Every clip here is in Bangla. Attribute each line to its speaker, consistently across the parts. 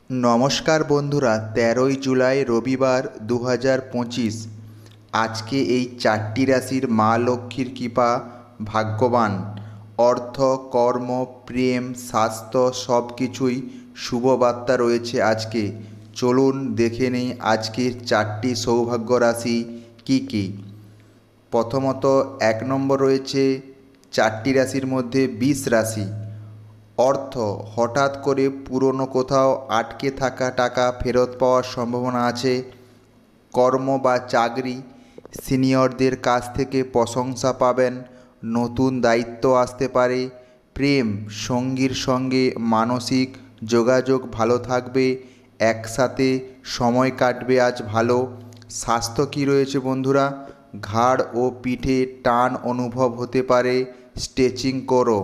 Speaker 1: নমস্কার বন্ধুরা, 13ই জুলাই রবিবার 2025। আজকে এই চারটি রাশির মা লক্ষ্মীর কৃপা ভাগ্যবান। অর্থ, কর্ম, প্রেম, স্বাস্থ্য সব কিছুই শুভবার্তা রয়েছে আজকে। চলুন দেখে নেই আজকের চারটি সৌভাগ্য রাশি কী কী। প্রথমত 1 নম্বর রয়েছে চারটি রাশির মধ্যে বৃষ রাশি। অর্থ, হঠাৎ করে পুরনো কোথাও আটকে থাকা টাকা ফেরত পাওয়ার সম্ভাবনা আছে। কর্ম বা চাকরি, সিনিয়রদের কাছ থেকে প্রশংসা পাবেন, নতুন দায়িত্ব আসতে পারে। প্রেম, সঙ্গীর সঙ্গে মানসিক যোগাযোগ ভালো থাকবে, একসাথে সময় কাটবে আজ ভালো। স্বাস্থ্য কী রয়েছে বন্ধুরা? ঘাড় ও পিঠে টান অনুভব হতে পারে, স্ট্রেচিং করো।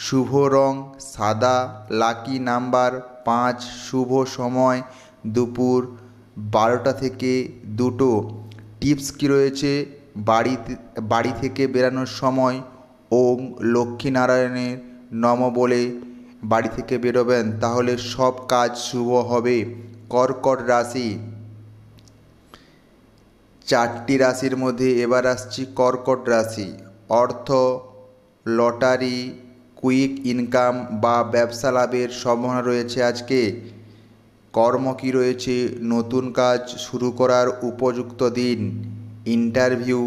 Speaker 1: শুভ রং সাদা, লাকি নাম্বার 5, শুভ সময় দুপুর 12টা থেকে 2টো। টিপস কী রয়েছে? বাড়ি থেকে বেরানোর সময় ওম লক্ষ্মীনারায়ণের নম বলে বাড়ি থেকে বেরোবেন, তাহলে সব কাজ শুভ হবে। কর্কট রাশি। চারটি রাশির মধ্যে এবার আসছি কর্কট রাশি। অর্থ, লটারি, কুইক ইনকাম বা ব্যবসা লাভের সম্ভাবনা রয়েছে আজকে। কর্ম কী রয়েছে? নতুন কাজ শুরু করার উপযুক্ত দিন। ইন্টারভিউ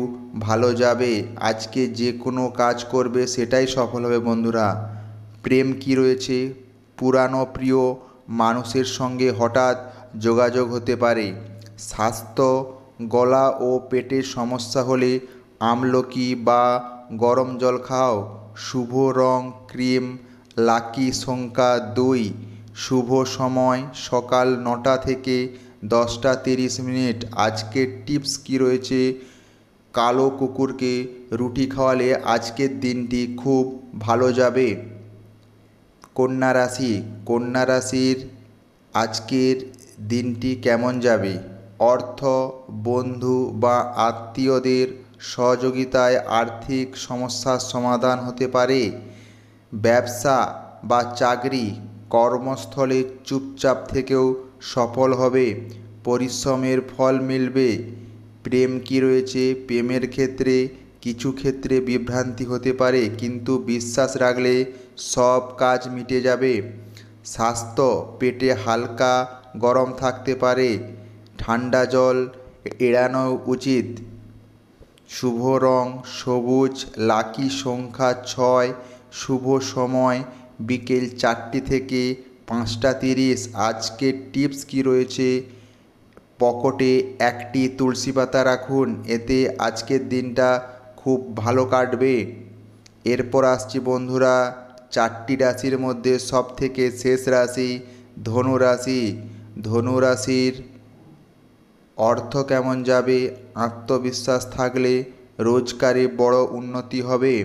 Speaker 1: ভালো যাবে আজকে, যে কোনো কাজ করবে সেটাই সফল হবে বন্ধুরা। প্রেম কী রয়েছে? পুরানো প্রিয় মানুষের সঙ্গে হঠাৎ যোগাযোগ হতে পারে। স্বাস্থ্য, গলা ও পেটের সমস্যা হলে আমলকি বা গরম জল খাও। শুভ রং ক্রিম, লাকি সংখ্যা 2, শুভ সময় সকাল 9টা থেকে 10টা 30 মিনিট। আজকের টিপস কী রয়েছে? কালো কুকুরকে রুটি খাওয়ালে আজকের দিনটি খুব ভালো যাবে। কন্যা রাশি। কন্যা রাশির আজকের দিনটি কেমন যাবে? অর্থ, বন্ধু বা আত্মীয়দের সহযোগিতায় আর্থিক সমস্যার সমাধান হতে পারে। ব্যবসা বা চাকরি, কর্মস্থলে চুপচাপ থেকেও সফল হবে, পরিশ্রমের ফল মিলবে। প্রেম কী রয়েছে? প্রেমের ক্ষেত্রে কিছু ক্ষেত্রে বিভ্রান্তি হতে পারে, কিন্তু বিশ্বাস রাখলে সব কাজ মিটে যাবে। স্বাস্থ্য, পেটে হালকা গরম থাকতে পারে, ঠান্ডা জল এড়ানো উচিত। শুভ রং সবুজ, লাকি সংখ্যা 6, শুভ সময় বিকেল 4টে থেকে 5টা 30। আজকের টিপস কী রয়েছে? পকেটে একটি তুলসী পাতা রাখুন, এতে আজকের দিনটা খুব ভালো কাটবে। এরপর আসছি বন্ধুরা চারটি রাশির মধ্যে সবথেকে শেষ রাশি ধনু রাশি। ধনু রাশির অর্থ কেমন যাবে? আত্মবিশ্বাস থাকলে রোজগারে বড় উন্নতি হবে।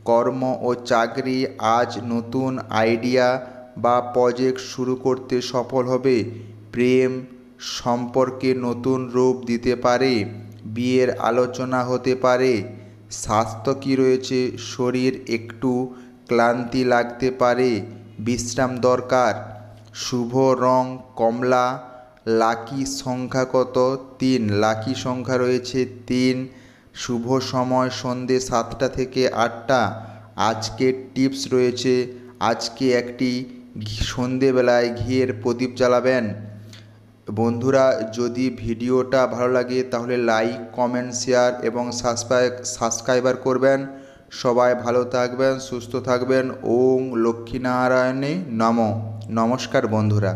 Speaker 1: কর্ম ও চাকরি, আজ নতুন আইডিয়া বা প্রজেক্ট শুরু করতে সফল হবে। প্রেম সম্পর্কে নতুন রূপ দিতে পারে, বিয়ের আলোচনা হতে পারে। স্বাস্থ্য কী রয়েছে? শরীর একটু ক্লান্তি লাগতে পারে, বিশ্রাম দরকার। শুভ রং কমলা, লাকি সংখ্যা কত? 3, লাকি সংখ্যা রয়েছে 3, শুভ সময় সন্ধে 7টা থেকে 8টা। আজকের টিপস রয়েছে, আজকে একটি সন্ধেবেলায় ঘিয়ের প্রদীপ জ্বালাবেন। বন্ধুরা, যদি ভিডিওটা ভালো লাগে তাহলে লাইক, কমেন্ট, শেয়ার এবং সাবস্ক্রাইবার করবেন। সবাই ভালো থাকবেন, সুস্থ থাকবেন। ওম লক্ষ্মীনারায়ণে নমঃ। নমস্কার বন্ধুরা।